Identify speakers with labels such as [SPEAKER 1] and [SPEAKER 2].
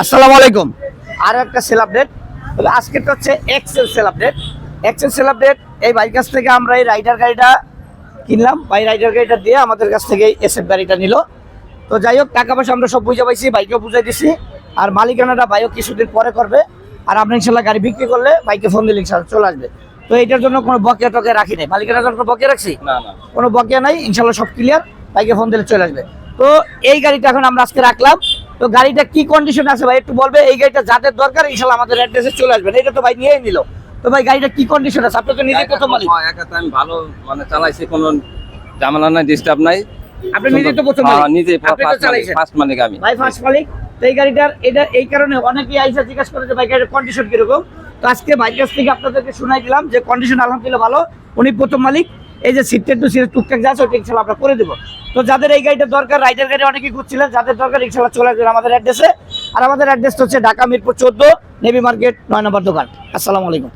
[SPEAKER 1] আসসালামু আলাইকুম। আর একটা সেল আপডেট, আজকেরটা হচ্ছে Excel cell update. Excel cell update, এই ভাইয়ের কাছ থেকে আমরা এই রাইডার গাড়িটা কিনলাম। ভাই রাইডার গাড়িটা দিয়ে আমাদের কাছ থেকে এসএফ গাড়িটা নিল। তো যাই হোক, টাকা পয়সা আমরা সব বুঝে পাইছি, বাইকেও বুঝাই দিছি। আর মালিকানাটা ভাইও কিছুদিন পরে করবে। আর আপনি ইনশাল্লাহ গাড়ি বিক্রি করলে বাইকে ফোন দিলে ইনশাল্লাহ চলে আসবে। তো এইটার জন্য কোনো বকেয়া টকেয়া রাখি নাই, মালিকানার জন্য কোনো বকেয়া রাখছি
[SPEAKER 2] না।
[SPEAKER 1] কোনো বকেয়া নাই, ইনশাল্লাহ সব ক্লিয়ার, বাইকে ফোন দিলে চলে আসবে। তো এই গাড়িটা এখন আমরা আজকে রাখলাম। তো গাড়িটা কি কন্ডিশন আছে ভাই একটু বলবে? এই গাড়িটা যাদের দরকার ইনশাল্লাহ আমাদের অ্যাড্রেসে চলে আসবে। এটা তো ভাই নিয়েই নিল। তো ভাই গাড়িটা কি কন্ডিশন আছে? আপনি তো নিজে প্রথম মালিক।
[SPEAKER 2] একাতে আমি ভালো চালাইছি, কোনো ঝামেলা নাই, ডিস্টার্ব নাই।
[SPEAKER 1] আপনি নিজে তো প্রথম মালিক,
[SPEAKER 2] নিজে
[SPEAKER 1] আপনি তো চালাইছেন।
[SPEAKER 2] ফার্স্ট মালিক আমি
[SPEAKER 1] ভাই, ফার্স্ট মালিক। তো এই গাড়িটার এটা এই কারণে অনেকেই আইসা জিজ্ঞাসা করে যে ভাই গাড়ির কন্ডিশন কিরকম। তো আজকে ভাইয়ের কাছ থেকে আপনাদেরকে শোনাই দিলাম যে কন্ডিশন আলহামদুলিল্লাহ ভালো। উনি প্রথম মালিক। এই যে সিটের টু সিটের টুকটাক যা আছে ওটা ইনশাল্লাহ আমরা করে দেবো। তো যাদের এই গাড়িটা দরকার, রাইডার গাড়ি অনেকেই ঘুরছিলেন, যাদের দরকার ইনশাল্লাহ চলে আসবেন আমাদের অ্যাড্রেসে। আর আমাদের অ্যাড্রেস হচ্ছে ঢাকা মিরপুর 14, নেভি মার্কেট 9 নম্বর দোকান। আসসালামু আলাইকুম।